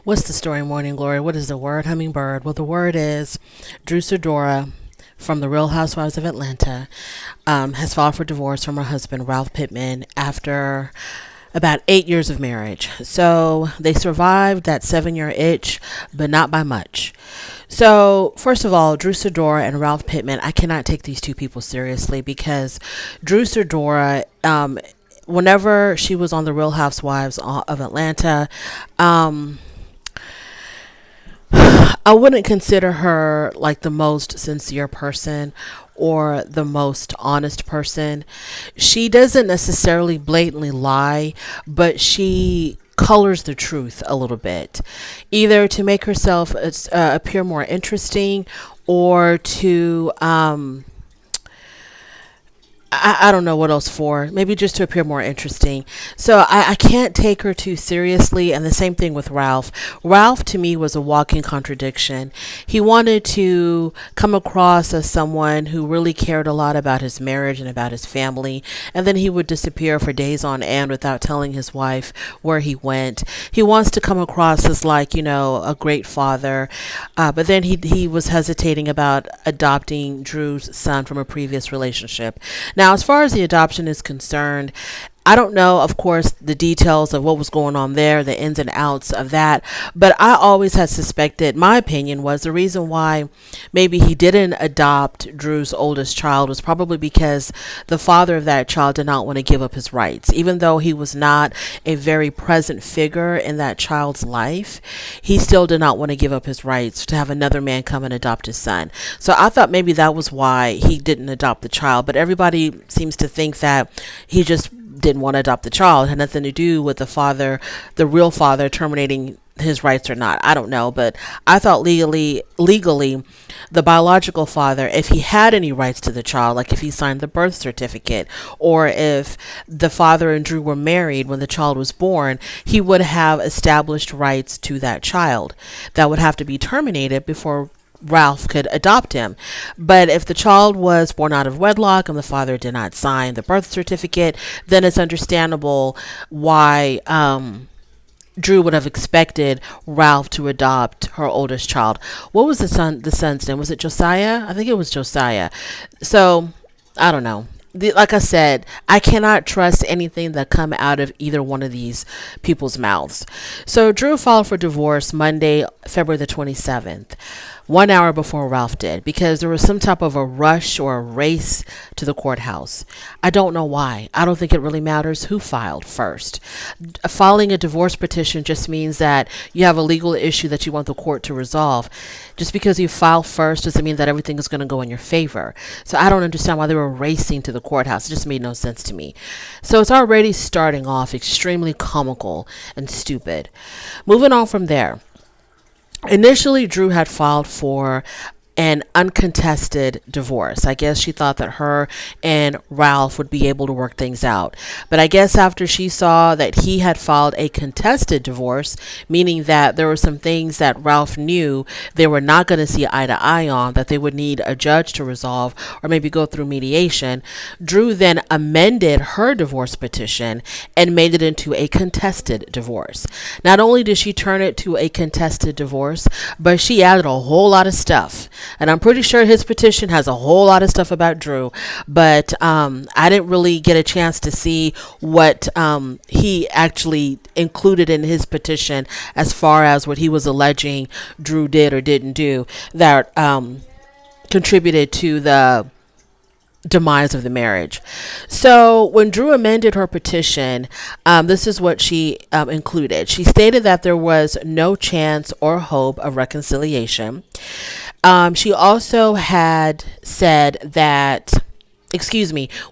What's the story, Morning Glory? What is the word, hummingbird? Well, the word is Drew Sidora from the Real Housewives of Atlanta has filed for divorce from her husband, Ralph Pittman, after about 8 years of marriage. So they survived that 7 year itch, but not by much. So, first of all, Drew Sidora and Ralph Pittman, I cannot take these two people seriously because Drew Sidora, whenever she was on the Real Housewives of Atlanta, um, I wouldn't consider her like the most sincere person or the most honest person. She doesn't necessarily blatantly lie, but she colors the truth a little bit, either to make herself appear more interesting or to I don't know what else for. Maybe just to appear more interesting. So I can't take her too seriously. And the same thing with Ralph. Ralph to me was a walking contradiction. He wanted to come across as someone who really cared a lot about his marriage and about his family. And then he would disappear for days on end without telling his wife where he went. He wants to come across as like, a great father. But then he was hesitating about adopting Drew's son from a previous relationship. Now, as far as the adoption is concerned, I don't know, of course, the details of what was going on there, the ins and outs of that, but I always had suspected, my opinion was the reason why maybe he didn't adopt Drew's oldest child was probably because the father of that child did not want to give up his rights. Even though he was not a very present figure in that child's life, he still did not want to give up his rights to have another man come and adopt his son. So I thought maybe that was why he didn't adopt the child, but everybody seems to think that he just didn't want to adopt the child. It had nothing to do with the father, the real father, terminating his rights or not. I don't know, but I thought legally, the biological father, if he had any rights to the child, like if he signed the birth certificate, or if the father and Drew were married when the child was born, he would have established rights to that child that would have to be terminated before Ralph could adopt him. But if the child was born out of wedlock and the father did not sign the birth certificate, then it's understandable why Drew would have expected Ralph to adopt her oldest child. What was the son's name? Was it Josiah? I think it was Josiah. So I don't know. Like I said, I cannot trust anything that come out of either one of these people's mouths. So Drew filed for divorce Monday, February the 27th. 1 hour before Ralph did, because there was some type of a rush or a race to the courthouse. I don't know why. I don't think it really matters who filed first. Filing a divorce petition just means that you have a legal issue that you want the court to resolve. Just because you file first doesn't mean that everything is going to go in your favor. So I don't understand why they were racing to the courthouse. It just made no sense to me. So it's already starting off extremely comical and stupid. Moving on from there. Initially, Drew had filed for an uncontested divorce. I guess she thought that her and Ralph would be able to work things out. But I guess after she saw that he had filed a contested divorce, meaning that there were some things that Ralph knew they were not going to see eye to eye on, that they would need a judge to resolve or maybe go through mediation, Drew then amended her divorce petition and made it into a contested divorce. Not only did she turn it to a contested divorce, but she added a whole lot of stuff. And I'm pretty sure his petition has a whole lot of stuff about Drew, but I didn't really get a chance to see what he actually included in his petition as far as what he was alleging Drew did or didn't do that contributed to the demise of the marriage. So when Drew amended her petition, this is what she included. She stated that there was no chance or hope of reconciliation. She also had said that,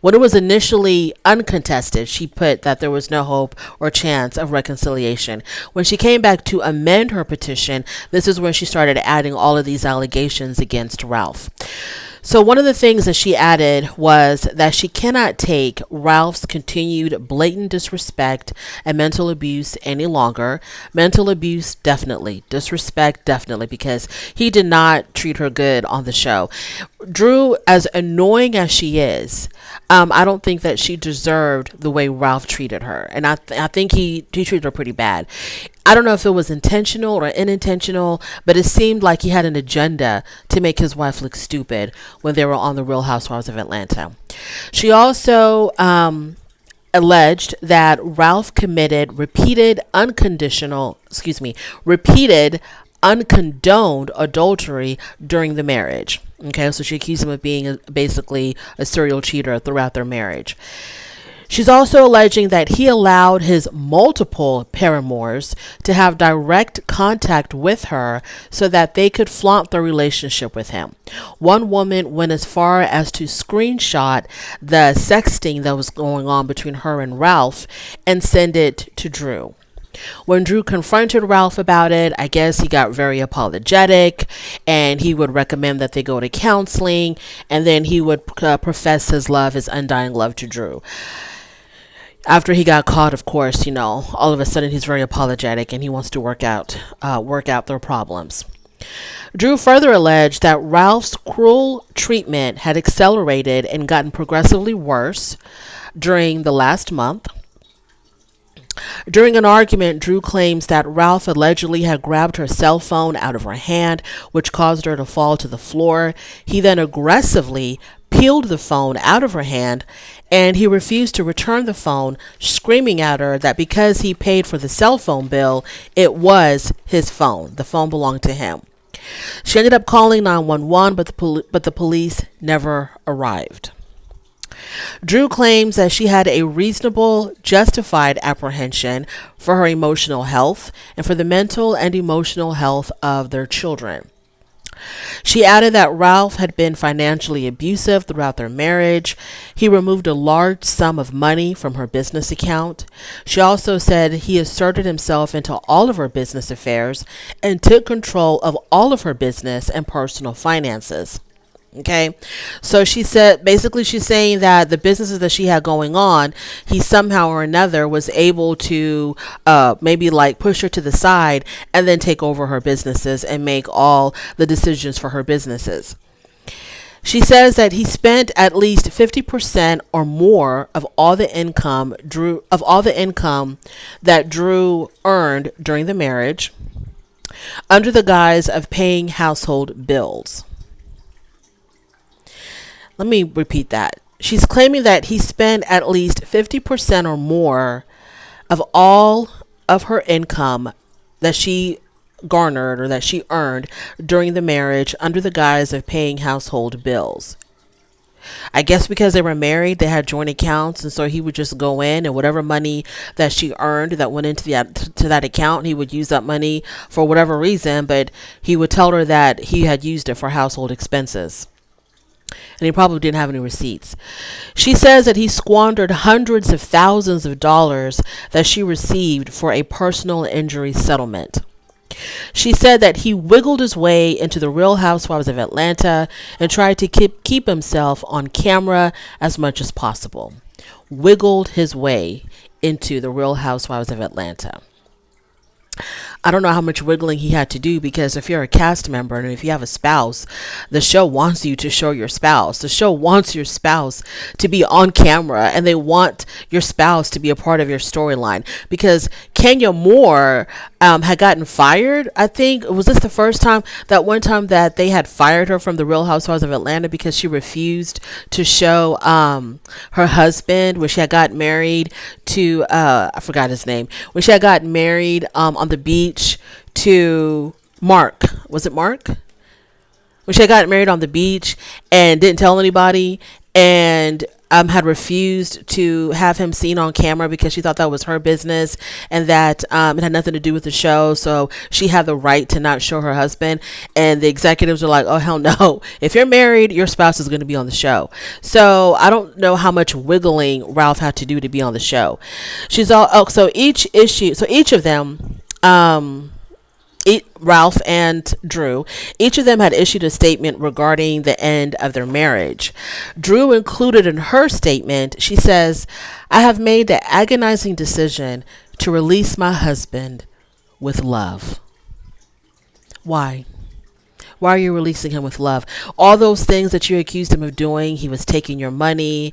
when it was initially uncontested, she put that there was no hope or chance of reconciliation. When she came back to amend her petition, this is when she started adding all of these allegations against Ralph. So one of the things that she added was that she cannot take Ralph's continued blatant disrespect and mental abuse any longer. Mental abuse, definitely. Disrespect, definitely, because he did not treat her good on the show. Drew, as annoying as she is, I don't think that she deserved the way Ralph treated her, and I think he treated her pretty bad. I don't know if it was intentional or unintentional, but it seemed like he had an agenda to make his wife look stupid when they were on the Real Housewives of Atlanta. She also alleged that Ralph committed repeated uncondoned adultery during the marriage. Okay, so she accused him of being basically a serial cheater throughout their marriage. She's also alleging that he allowed his multiple paramours to have direct contact with her so that they could flaunt their relationship with him. One woman went as far as to screenshot the sexting that was going on between her and Ralph and send it to Drew. When Drew confronted Ralph about it, I guess he got very apologetic and he would recommend that they go to counseling, and then he would profess his undying love to Drew. After he got caught, of course, all of a sudden he's very apologetic and he wants to work out their problems. Drew further alleged that Ralph's cruel treatment had accelerated and gotten progressively worse during the last month. During an argument, Drew claims that Ralph allegedly had grabbed her cell phone out of her hand, which caused her to fall to the floor. He then aggressively peeled the phone out of her hand, and he refused to return the phone, screaming at her that because he paid for the cell phone bill, it was his phone. The phone belonged to him. She ended up calling 911, but the police never arrived. Drew claims that she had a reasonable, justified apprehension for her emotional health and for the mental and emotional health of their children. She added that Ralph had been financially abusive throughout their marriage. He removed a large sum of money from her business account. She also said he asserted himself into all of her business affairs and took control of all of her business and personal finances. Okay, so she said, basically she's saying that the businesses that she had going on, he somehow or another was able to maybe like push her to the side and then take over her businesses and make all the decisions for her businesses. She says that he spent at least 50% or more of all the income that Drew earned during the marriage under the guise of paying household bills. Let me repeat that. She's claiming that he spent at least 50% or more of all of her income that she garnered or that she earned during the marriage under the guise of paying household bills. I guess because they were married, they had joint accounts, and so he would just go in and whatever money that she earned that went into that account, he would use that money for whatever reason, but he would tell her that he had used it for household expenses. And he probably didn't have any receipts. She says that he squandered hundreds of thousands of dollars that she received for a personal injury settlement. She said that he wiggled his way into the Real Housewives of Atlanta and tried to keep himself on camera as much as possible. Wiggled his way into the Real Housewives of Atlanta. I don't know how much wiggling he had to do, because if you're a cast member and if you have a spouse, the show wants you to show your spouse. The show wants your spouse to be on camera, and they want your spouse to be a part of your storyline. Because Kenya Moore had gotten fired. I think, was this the first time, that one time that they had fired her from the Real Housewives of Atlanta because she refused to show her husband when she had got married to I forgot his name, when she had gotten married on the beach to Mark. Was it Mark? When she had gotten married on the beach and didn't tell anybody, and had refused to have him seen on camera because she thought that was her business and that it had nothing to do with the show. So she had the right to not show her husband. And the executives were like, oh, hell no. If you're married, your spouse is going to be on the show. So I don't know how much wiggling Ralph had to do to be on the show. So each of them, Ralph and Drew, each of them had issued a statement regarding the end of their marriage. Drew included in her statement, she says, "I have made the agonizing decision to release my husband with love." Why? Why are you releasing him with love? All those things that you accused him of doing, he was taking your money,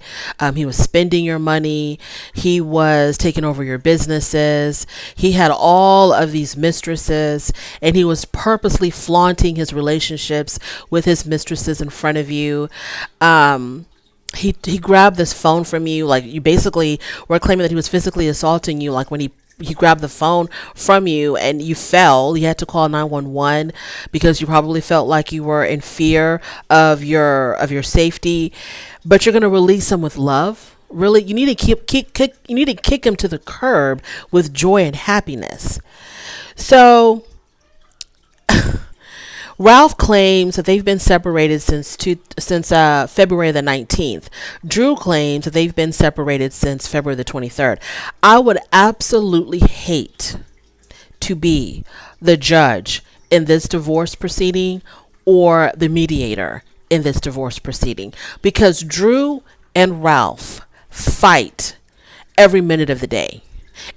he was spending your money, he was taking over your businesses, he had all of these mistresses, and he was purposely flaunting his relationships with his mistresses in front of you. He grabbed this phone from you, like you basically were claiming that he was physically assaulting you, like when he grabbed the phone from you and you fell. You had to call 911 because you probably felt like you were in fear of your safety. But you're going to release him with love? Really? You need to you need to kick him to the curb with joy and happiness. So Ralph claims that they've been separated since February the 19th. Drew claims that they've been separated since February the 23rd. I would absolutely hate to be the judge in this divorce proceeding or the mediator in this divorce proceeding, because Drew and Ralph fight every minute of the day,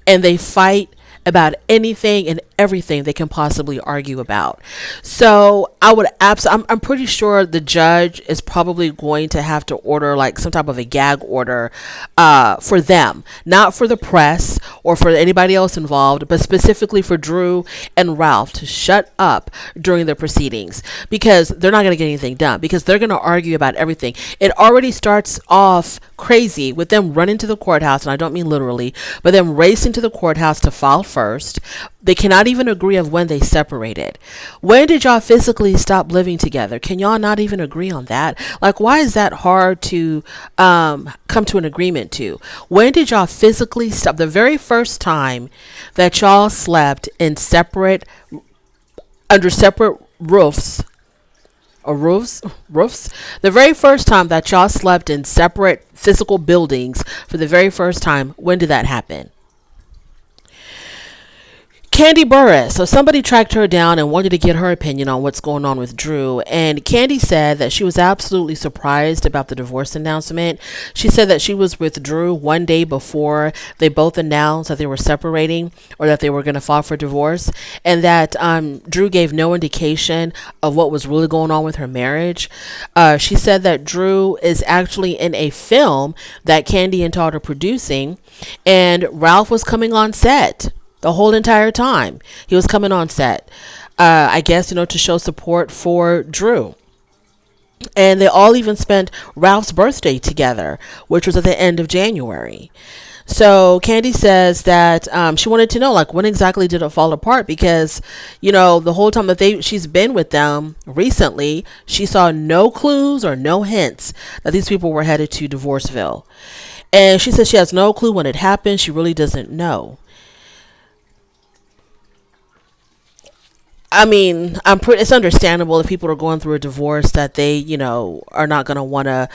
and they fight about anything and everything they can possibly argue about. So I would I'm pretty sure the judge is probably going to have to order like some type of a gag order for them, not for the press or for anybody else involved, but specifically for Drew and Ralph to shut up during the proceedings, because they're not going to get anything done, because they're going to argue about everything. It already starts off crazy with them running to the courthouse, and I don't mean literally, but them racing to the courthouse to file first. They cannot even agree of when they separated. When did y'all physically stop living together? Can y'all not even agree on that? Like, why is that hard to come to an agreement to? When did y'all physically stop? The very first time that y'all slept in under separate roofs, the very first time that y'all slept in separate physical buildings for the very first time, when did that happen? Candy Burris. So somebody tracked her down and wanted to get her opinion on what's going on with Drew. And Candy said that she was absolutely surprised about the divorce announcement. She said that she was with Drew one day before they both announced that they were separating or that they were going to file for divorce, and that Drew gave no indication of what was really going on with her marriage. She said that Drew is actually in a film that Candy and Todd are producing, and Ralph was coming on set the whole entire time. He was coming on set, I guess, to show support for Drew. And they all even spent Ralph's birthday together, which was at the end of January. So Candy says that she wanted to know, like, when exactly did it fall apart? Because, the whole time that she's been with them recently, she saw no clues or no hints that these people were headed to Divorceville. And she says she has no clue when it happened. She really doesn't know. I mean, it's understandable if people are going through a divorce that they, are not going to want to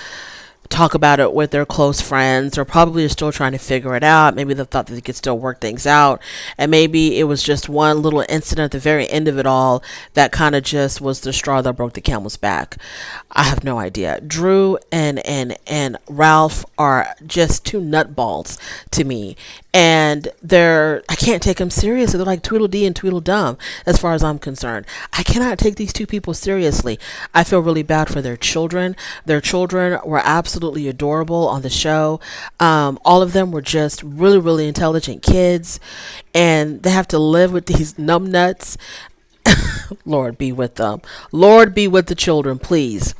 talk about it with their close friends, or probably are still trying to figure it out. Maybe they thought that they could still work things out, and maybe it was just one little incident at the very end of it all that kind of just was the straw that broke the camel's back. I have no idea. Drew and Ralph are just two nutballs to me, and I can't take them seriously. They're like Tweedledee and Tweedledum as far as I'm concerned. I cannot take these two people seriously. I feel really bad for their children. Their children were absolutely adorable on the show. All of them were just really, really intelligent kids, and they have to live with these numbnuts. Lord be with them. Lord be with the children, please.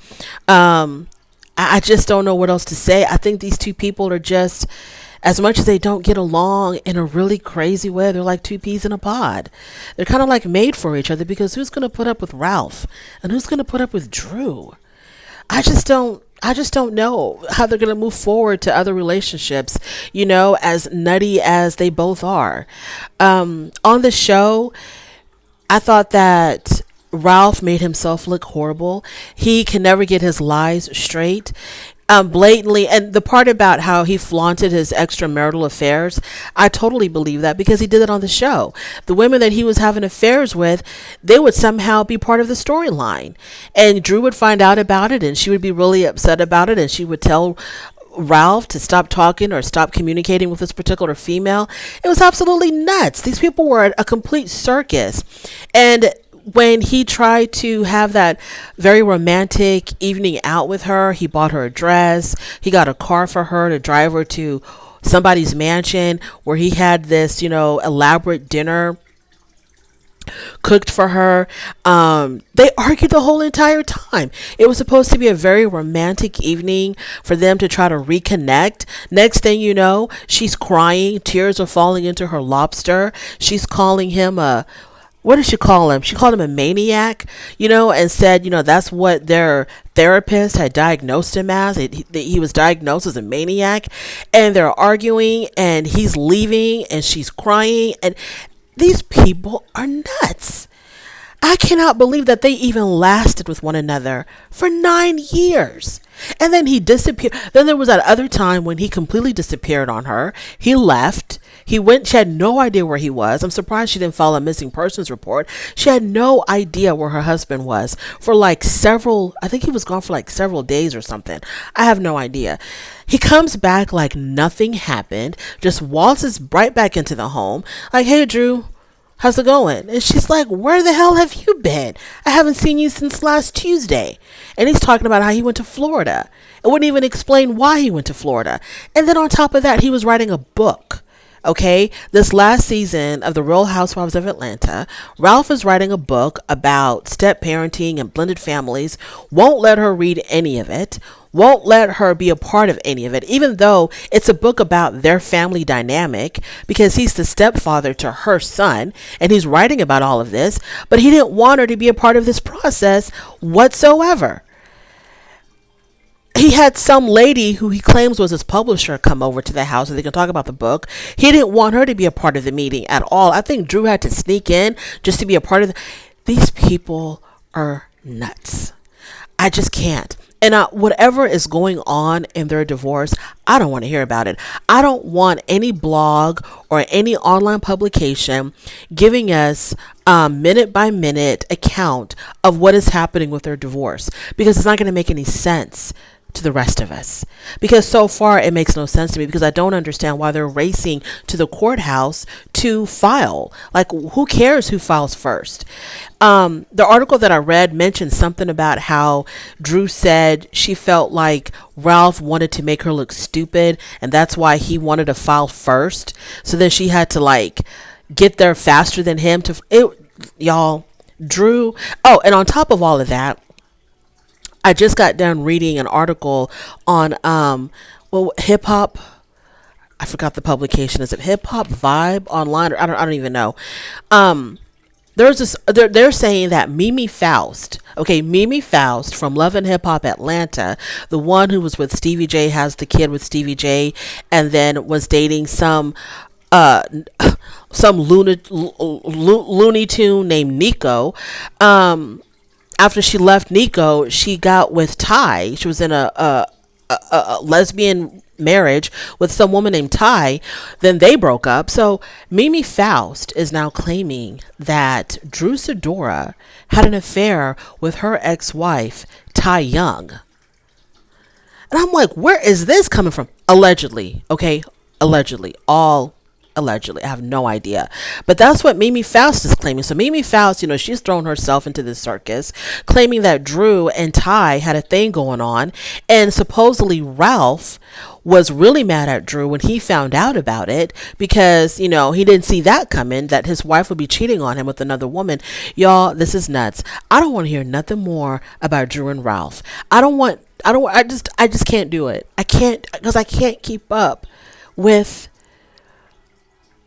I just don't know what else to say. I think these two people are just, as much as they don't get along in a really crazy way, they're like two peas in a pod. They're kind of like made for each other, because who's going to put up with Ralph and who's going to put up with Drew? I just don't know how they're going to move forward to other relationships, as nutty as they both are. On the show, I thought that Ralph made himself look horrible. He can never get his lies straight. Blatantly, and the part about how he flaunted his extramarital affairs, I totally believe that, because he did it on the show. The women that he was having affairs with, they would somehow be part of the storyline, and Drew would find out about it, and she would be really upset about it, and she would tell Ralph to stop talking or stop communicating with this particular female. It was absolutely nuts. These people were a complete circus, and when he tried to have that very romantic evening out with her, he bought her a dress. He got a car for her to drive her to somebody's mansion where he had this, elaborate dinner cooked for her. They argued the whole entire time. It was supposed to be a very romantic evening for them to try to reconnect. Next thing you know, she's crying. Tears are falling into her lobster. She's calling him what did she call him? She called him a maniac, and said, that's what their therapist had diagnosed him as. He was diagnosed as a maniac, and they're arguing, and he's leaving, and she's crying, and these people are nuts. I cannot believe that they even lasted with one another for 9 years. And then he disappeared. Then there was that other time when he completely disappeared on her. He left. She had no idea where he was. I'm surprised she didn't file a missing persons report. She had no idea where her husband was for I think he was gone for several days or something. I have no idea. He comes back like nothing happened, just waltzes right back into the home. Like, hey, Drew, how's it going? And she's like, where the hell have you been? I haven't seen you since last Tuesday. And he's talking about how he went to Florida. It wouldn't even explain why he went to Florida. And then on top of that, he was writing a book. Okay, this last season of The Real Housewives of Atlanta, Ralph is writing a book about step parenting and blended families, won't let her read any of it, won't let her be a part of any of it, even though it's a book about their family dynamic, because he's the stepfather to her son, and he's writing about all of this, but he didn't want her to be a part of this process whatsoever. He had some lady who he claims was his publisher come over to the house so they can talk about the book. He didn't want her to be a part of the meeting at all. I think Drew had to sneak in just to be a part of These people are nuts. I just can't. And whatever is going on in their divorce, I don't want to hear about it. I don't want any blog or any online publication giving us a minute by minute account of what is happening with their divorce, because it's not going to make any sense to the rest of us, because so far it makes no sense to me, because I don't understand why they're racing to the courthouse to file. Like, who cares who files first? The article that I read mentioned something about how Drew said she felt like Ralph wanted to make her look stupid, and that's why he wanted to file first, so then she had to get there faster than him y'all. Drew. Oh, and on top of all of that, I just got done reading an article on hip hop. I forgot the publication. Is it Hip Hop Vibe online? Or I don't even know. There's this. They're saying that Mimi Faust. Okay, Mimi Faust from Love and Hip Hop Atlanta, the one who was with Stevie J, has the kid with Stevie J, and then was dating some Looney Tune named Nico. After she left Nico, she got with Ty. She was in a lesbian marriage with some woman named Ty. Then they broke up. So Mimi Faust is now claiming that Drew Sidora had an affair with her ex-wife, Ty Young. And I'm like, where is this coming from? Allegedly. Okay? Allegedly. All allegedly. I have no idea. But that's what Mimi Faust is claiming. So Mimi Faust, she's thrown herself into this circus, claiming that Drew and Ty had a thing going on. And supposedly Ralph was really mad at Drew when he found out about it, because, he didn't see that coming, that his wife would be cheating on him with another woman. Y'all, this is nuts. I don't want to hear nothing more about Drew and Ralph. I just can't do it. I can't, because I can't keep up with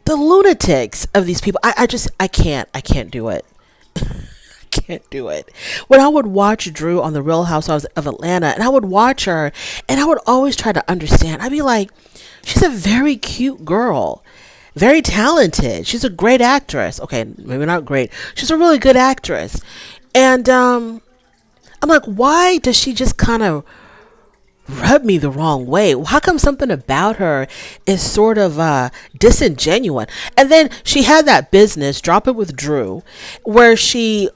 the lunatics of these people. I can't do it. I can't do it. When I would watch Drew on The Real Housewives of Atlanta, and I would watch her, and I would always try to understand. I'd be like, she's a very cute girl, very talented. She's a great actress. Okay, maybe not great. She's a really good actress. And I'm like, why does she just kind of rub me the wrong way? How come something about her is sort of disingenuous? And then she had that business, Drop It with Drew, where she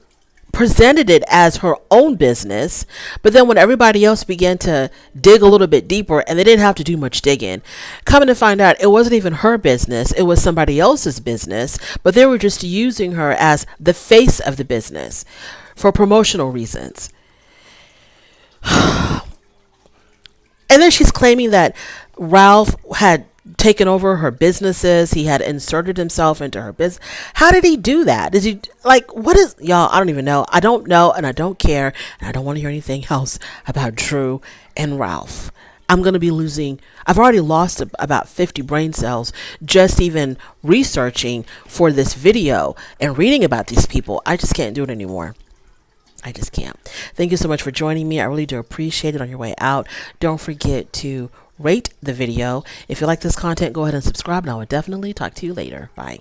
presented it as her own business, but then when everybody else began to dig a little bit deeper, and they didn't have to do much digging, coming to find out it wasn't even her business, it was somebody else's business, but they were just using her as the face of the business for promotional reasons. And then she's claiming that Ralph had taken over her businesses. He had inserted himself into her business. How did he do that? Did he, like, what is, y'all, I don't even know. I don't know, and I don't care, and I don't want to hear anything else about Drew and Ralph. I'm going to be losing, I've already lost about 50 brain cells just even researching for this video and reading about these people. I just can't do it anymore. I just can't. Thank you so much for joining me. I really do appreciate it. On your way out, don't forget to rate the video. If you like this content, go ahead and subscribe, and I will definitely talk to you later. Bye.